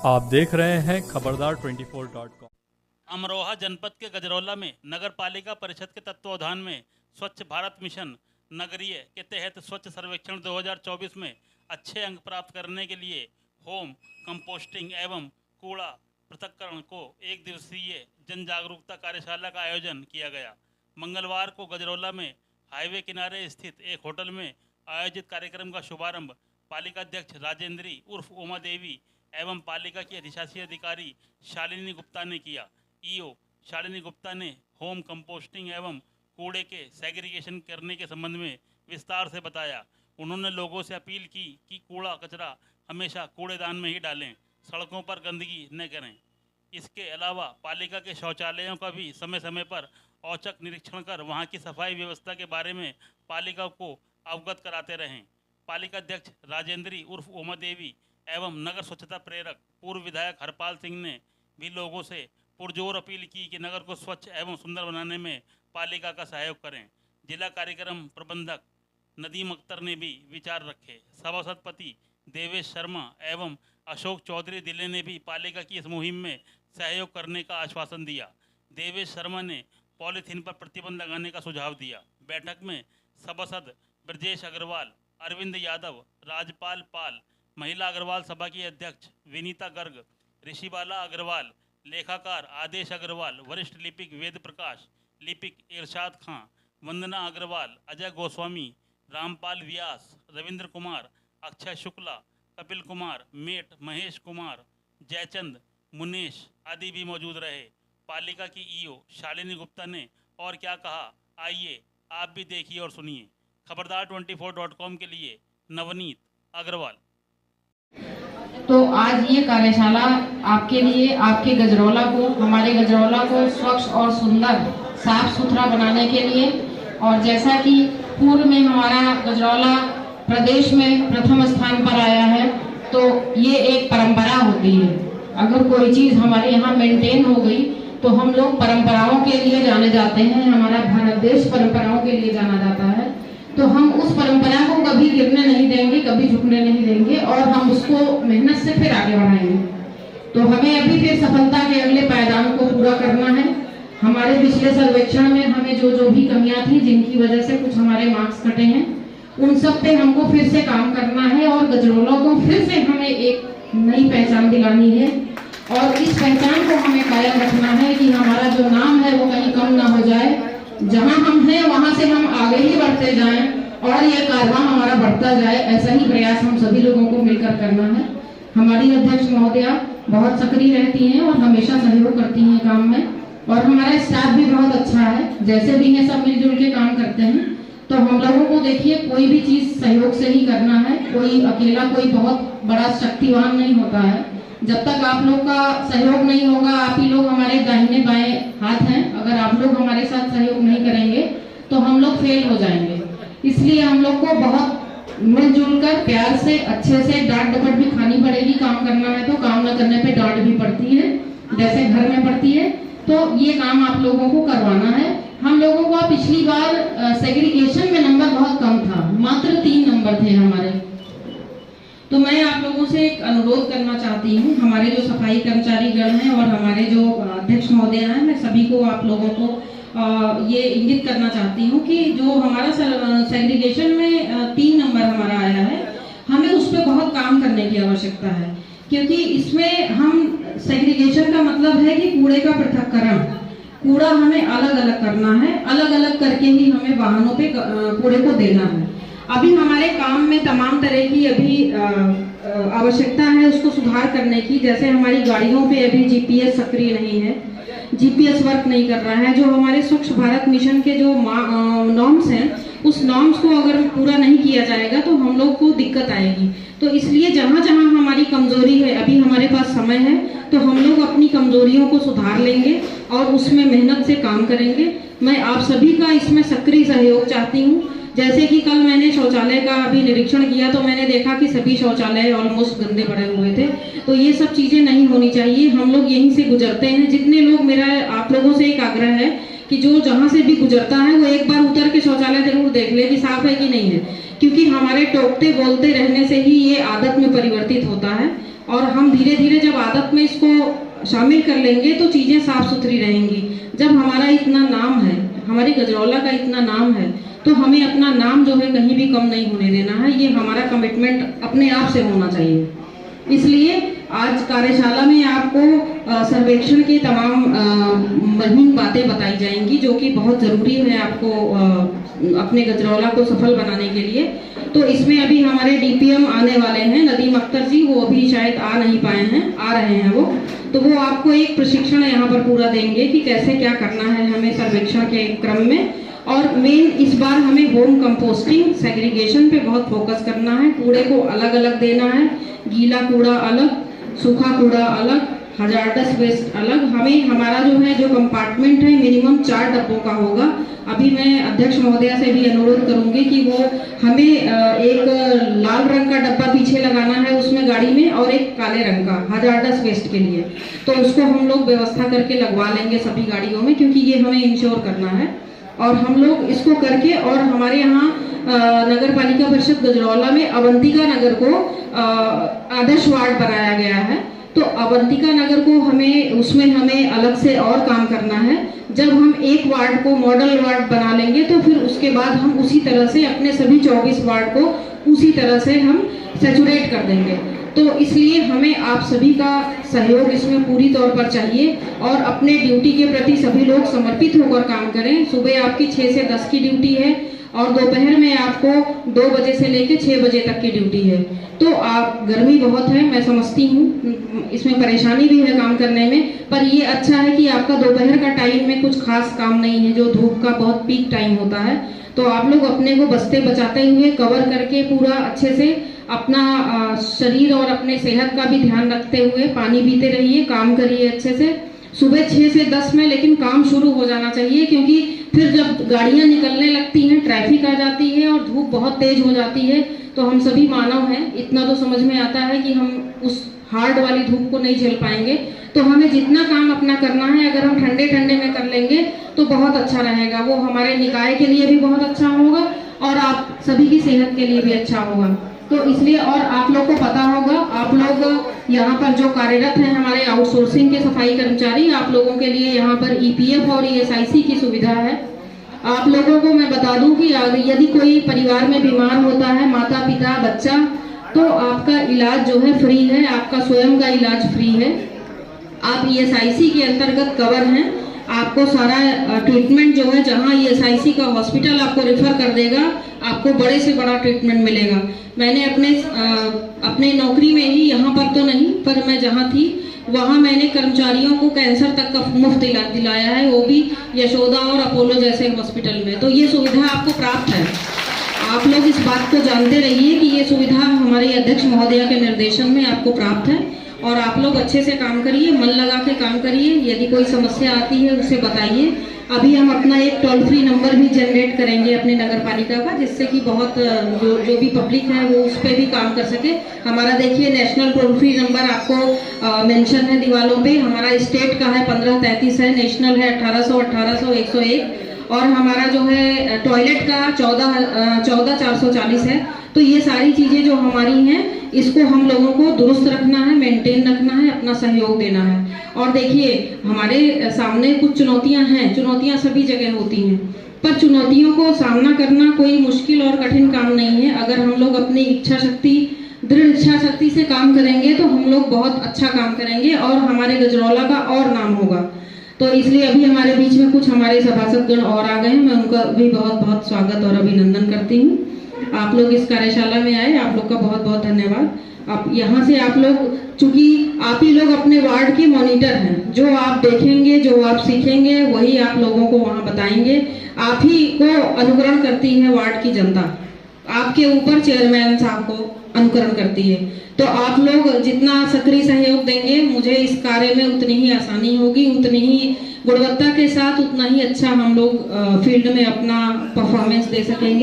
आप देख रहे हैं खबरदार 24.com। अमरोहा जनपद के गजरौला में नगर पालिका परिषद के तत्वावधान में स्वच्छ भारत मिशन नगरीय के तहत स्वच्छ सर्वेक्षण 2024 में अच्छे अंक प्राप्त करने के लिए होम कंपोस्टिंग एवं कूड़ा पृथक्करण को एक दिवसीय जन जागरूकता कार्यशाला का आयोजन किया गया। मंगलवार को गजरौला में हाईवे किनारे स्थित एक होटल में आयोजित कार्यक्रम का शुभारंभ पालिका अध्यक्ष राजेंद्री उर्फ उमा देवी एवं पालिका की अधिशासी अधिकारी शालिनी गुप्ता ने किया। ईओ शालिनी गुप्ता ने होम कंपोस्टिंग एवं कूड़े के सेग्रीगेशन करने के संबंध में विस्तार से बताया। उन्होंने लोगों से अपील की कि कूड़ा कचरा हमेशा कूड़ेदान में ही डालें, सड़कों पर गंदगी न करें। इसके अलावा पालिका के शौचालयों का भी समय समय पर औचक निरीक्षण कर वहां की सफाई व्यवस्था के बारे में पालिका को अवगत कराते रहें। पालिका अध्यक्ष राजेंद्री उर्फ उमा देवी एवं नगर स्वच्छता प्रेरक पूर्व विधायक हरपाल सिंह ने भी लोगों से पुरजोर अपील की कि नगर को स्वच्छ एवं सुंदर बनाने में पालिका का सहयोग करें। जिला कार्यक्रम प्रबंधक नदीम अख्तर ने भी विचार रखे। सभापति देवेश शर्मा एवं अशोक चौधरी दिल्ली ने भी पालिका की इस मुहिम में सहयोग करने का आश्वासन दिया। देवेश शर्मा ने पॉलीथीन पर प्रतिबंध लगाने का सुझाव दिया। बैठक में सभासद ब्रजेश अग्रवाल, अरविंद यादव, राजपाल पाल, महिला अग्रवाल सभा की अध्यक्ष विनीता गर्ग, ऋषिबाला अग्रवाल, लेखाकार आदेश अग्रवाल, वरिष्ठ लिपिक वेद प्रकाश, लिपिक इरशाद खां, वंदना अग्रवाल, अजय गोस्वामी, रामपाल व्यास, रविंद्र कुमार, अक्षय शुक्ला, कपिल कुमार, मेट, महेश कुमार, जयचंद, मुनेश आदि भी मौजूद रहे। पालिका की ईओ शालिनी गुप्ता ने और क्या कहा, आइए आप भी देखिए और सुनिए। खबरदार 24.com के लिए नवनीत अग्रवाल। तो आज ये कार्यशाला आपके लिए, आपके गजरौला को, हमारे गजरौला को स्वच्छ और सुंदर साफ सुथरा बनाने के लिए, और जैसा कि पूर्व में हमारा गजरौला प्रदेश में प्रथम स्थान पर आया है, तो ये एक परंपरा होती है। अगर कोई चीज़ हमारे यहाँ मेंटेन हो गई तो हम लोग परंपराओं के लिए जाने जाते हैं। हमारा भारत देश परंपराओं के लिए जाना जाता है, तो हम उस परंपरा को कभी गिरने नहीं देंगे, कभी झुकने नहीं देंगे, और हम उसको मेहनत से फिर आगे बढ़ाएंगे। तो हमें अभी फिर सफलता के अगले पायदान को पूरा करना है। हमारे पिछले सर्वेक्षण में हमें जो भी कमियां थी, जिनकी वजह से कुछ हमारे मार्क्स कटे हैं, उन सब पे हमको फिर से काम करना है और गजरौला को फिर से हमें एक नई पहचान दिलानी है, और इस पहचान को हमें कायम रखना है कि हमारा जो नाम है वो कहीं कम ना हो जाए। जहां हम हैं वहां से हम आगे ही बढ़ते जाएं और ये कारवां हमारा बढ़ता जाए। ऐसा ही प्रयास हम सभी लोगों को मिलकर करना है। हमारी अध्यक्ष महोदया बहुत सक्रिय रहती हैं और हमेशा सहयोग करती हैं काम में, और हमारा स्टाफ भी बहुत अच्छा है। जैसे भी है सब मिलजुल के काम करते हैं। तो हम लोगों को देखिए, कोई भी चीज सहयोग से ही करना है। कोई अकेला कोई बहुत बड़ा शक्तिवान नहीं होता है। जब तक आप लोग का सहयोग नहीं होगा, आप ही लोग हमारे दाहिने बाएं हाथ हैं, अगर आप लोग हमारे साथ सहयोग नहीं करेंगे तो हम लोग फेल हो जाएंगे। इसलिए हम लोग को बहुत मिलजुल कर प्यार से, अच्छे से, डांट डपट भी खानी पड़ेगी। काम करना है तो काम न करने पे डांट भी पड़ती है, जैसे घर में पड़ती है। तो ये काम आप लोगों को करवाना है। हम लोगों का पिछली बार सेग्रीगेशन में नंबर बहुत कम था, मात्र 3 नंबर थे हमारे। तो मैं आप लोगों से एक अनुरोध करना चाहती हूँ, हमारे जो सफाई कर्मचारी गण हैं और हमारे जो अध्यक्ष महोदय हैं, मैं सभी को, आप लोगों को ये इंगित करना चाहती हूँ कि जो हमारा सेग्रीगेशन में 3 नंबर हमारा आया है, हमें उस पर बहुत काम करने की आवश्यकता है। क्योंकि इसमें हम, सेग्रीगेशन का मतलब है कि कूड़े का पृथक्करण, कूड़ा हमें अलग अलग करना है, अलग अलग करके ही हमें वाहनों पे कूड़े को देना है। अभी हमारे काम में तमाम तरह की अभी आवश्यकता है उसको सुधार करने की। जैसे हमारी गाड़ियों पे अभी जीपीएस सक्रिय नहीं है, जीपीएस वर्क नहीं कर रहा है। जो हमारे स्वच्छ भारत मिशन के जो नॉर्म्स हैं, उस नॉर्म्स को अगर पूरा नहीं किया जाएगा तो हम लोग को दिक्कत आएगी। तो इसलिए जहाँ जहाँ हमारी कमजोरी है, अभी हमारे पास समय है, तो हम लोग अपनी कमजोरियों को सुधार लेंगे और उसमें मेहनत से काम करेंगे। मैं आप सभी का इसमें सक्रिय सहयोग चाहती हूँ। जैसे कि कल मैंने शौचालय का अभी निरीक्षण किया तो मैंने देखा कि सभी शौचालय ऑलमोस्ट गंदे पड़े हुए थे। तो ये सब चीजें नहीं होनी चाहिए। हम लोग यहीं से गुजरते हैं, जितने लोग, मेरा आप लोगों से एक आग्रह है कि जो जहाँ से भी गुजरता है वो एक बार उतर के शौचालय जरूर देख ले कि साफ है कि नहीं है, क्योंकि हमारे टोकते बोलते रहने से ही ये आदत में परिवर्तित होता है और हम धीरे धीरे जब आदत में इसको शामिल कर लेंगे तो चीज़ें साफ सुथरी रहेंगी। जब हमारा इतना नाम है, हमारे गजरौला का इतना नाम है, तो हमें अपना नाम जो है कहीं भी कम नहीं होने देना है। ये हमारा कमिटमेंट अपने आप से होना चाहिए। इसलिए आज कार्यशाला में आपको सर्वेक्षण की तमाम महीन बातें बताई जाएंगी जो कि बहुत ज़रूरी है आपको अपने गजरौला को सफल बनाने के लिए। तो इसमें अभी हमारे डीपीएम आने वाले हैं, नदीम अख्तर जी, वो अभी शायद आ नहीं पाए हैं, आ रहे हैं वो, तो वो आपको एक प्रशिक्षण यहाँ पर पूरा देंगे कि कैसे क्या करना है हमें सर्वेक्षण के क्रम में। और मेन इस बार हमें होम कंपोस्टिंग, सेग्रीगेशन पे बहुत फोकस करना है। कूड़े को अलग अलग देना है, गीला कूड़ा अलग, सूखा कूड़ा अलग, हजार्डस वेस्ट अलग। हमें हमारा जो है जो कंपार्टमेंट है मिनिमम 4 डब्बों का होगा। अभी मैं अध्यक्ष महोदया से भी अनुरोध करूंगी कि वो हमें एक लाल रंग का डब्बा पीछे लगाना है उसमें गाड़ी में, और एक काले रंग का हजार्डस वेस्ट के लिए, तो उसको हम लोग व्यवस्था करके लगवा लेंगे सभी गाड़ियों में, क्योंकि ये हमें इंश्योर करना है। और हम लोग इसको करके, और हमारे यहाँ नगर पालिका परिषद गजरौला में अवंतिका नगर को आदर्श वार्ड बनाया गया है। तो अवंतिका नगर को उसमें हमें अलग से और काम करना है। जब हम एक वार्ड को मॉडल वार्ड बना लेंगे तो फिर उसके बाद हम उसी तरह से अपने सभी 24 वार्ड को उसी तरह से हम सैचुरेट कर देंगे। तो इसलिए हमें आप सभी का सहयोग इसमें पूरी तौर पर चाहिए, और अपने ड्यूटी के प्रति सभी लोग समर्पित होकर काम करें। सुबह आपकी 6 से 10 की ड्यूटी है, और दोपहर में आपको 2 बजे से लेकर 6 बजे तक की ड्यूटी है। तो आप, गर्मी बहुत है, मैं समझती हूँ, इसमें परेशानी भी है काम करने में, पर ये अच्छा है कि आपका दोपहर का टाइम में कुछ खास काम नहीं है, जो धूप का बहुत पीक टाइम होता है। तो आप लोग अपने को बचते बचाते हुए कवर करके पूरा अच्छे से अपना शरीर और अपने सेहत का भी ध्यान रखते हुए पानी पीते रहिए, काम करिए अच्छे से। सुबह 6 से 10 में लेकिन काम शुरू हो जाना चाहिए, क्योंकि फिर जब गाड़ियां निकलने लगती हैं, ट्रैफिक आ जाती है और धूप बहुत तेज हो जाती है, तो हम सभी मानव हैं, इतना तो समझ में आता है कि हम उस हार्ड वाली धूप को नहीं झेल पाएंगे। तो हमें जितना काम अपना करना है, अगर हम ठंडे ठंडे में कर लेंगे तो बहुत अच्छा रहेगा। वो हमारे निकाय के लिए भी बहुत अच्छा होगा और आप सभी की सेहत के लिए भी अच्छा होगा। तो इसलिए, और आप लोग को पता होगा, आप लोग यहाँ पर जो कार्यरत हैं हमारे आउटसोर्सिंग के सफाई कर्मचारी, आप लोगों के लिए यहाँ पर ईपीएफ और ईएसआईसी की सुविधा है। आप लोगों को मैं बता दूं कि यदि कोई परिवार में बीमार होता है, माता पिता बच्चा, तो आपका इलाज जो है फ्री है, आपका स्वयं का इलाज फ्री है। आप ईएसआईसी के अंतर्गत कवर हैं, आपको सारा ट्रीटमेंट जो है, जहां ईएसआईसी का हॉस्पिटल आपको रेफर कर देगा, आपको बड़े से बड़ा ट्रीटमेंट मिलेगा। मैंने अपने नौकरी में ही, यहाँ पर तो नहीं, पर मैं जहाँ थी वहाँ मैंने कर्मचारियों को कैंसर तक का मुफ्त इलाज दिलाया है, वो भी यशोदा और अपोलो जैसे हॉस्पिटल में। तो ये सुविधा आपको प्राप्त है। आप लोग इस बात को जानते रहिए कि ये सुविधा हमारे अध्यक्ष महोदया के निर्देशन में आपको प्राप्त है, और आप लोग अच्छे से काम करिए, मन लगा के काम करिए। यदि कोई समस्या आती है उसे बताइए। अभी हम अपना एक टोल फ्री नंबर भी जनरेट करेंगे अपनी नगर पालिका का, जिससे कि बहुत जो भी पब्लिक है वो उस पर भी काम कर सके। हमारा देखिए नेशनल टोल फ्री नंबर आपको मेंशन है दीवारों पे। हमारा स्टेट का है 1533 है, नेशनल है 1800 1800 101, और हमारा जो है टॉयलेट का 14440 है। तो ये सारी चीज़ें जो हमारी हैं, इसको हम लोगों को दुरुस्त रखना है, मेंटेन रखना है, अपना सहयोग देना है। और देखिए हमारे सामने कुछ चुनौतियां हैं, चुनौतियां सभी जगह होती हैं, पर चुनौतियों को सामना करना कोई मुश्किल और कठिन काम नहीं है। अगर हम लोग अपनी इच्छा शक्ति, दृढ़ इच्छा शक्ति से काम करेंगे तो हम लोग बहुत अच्छा काम करेंगे और हमारे गजरौला का और नाम होगा। तो इसलिए अभी हमारे बीच में कुछ हमारे सभासदगण और आ गए हैं, मैं उनका भी बहुत बहुत स्वागत और अभिनंदन करती हूँ। आप लोग इस कार्यशाला में आए, आप लोग का बहुत बहुत धन्यवाद। आप यहाँ से, आप लोग, चूंकि आप ही लोग अपने वार्ड के मॉनिटर हैं, जो आप देखेंगे, जो आप सीखेंगे, वही आप लोगों को वहाँ बताएंगे। आप ही को अनुकरण करती है वार्ड की जनता, आपके ऊपर चेयरमैन साहब को अनुकरण करती है। तो आप लोग जितना सक्रिय सहयोग देंगे, मुझे इस कार्य में उतनी ही आसानी होगी, उतनी ही गुणवत्ता के साथ उतना ही अच्छा हम लोग फील्ड में अपना परफॉर्मेंस दे सकेंगे।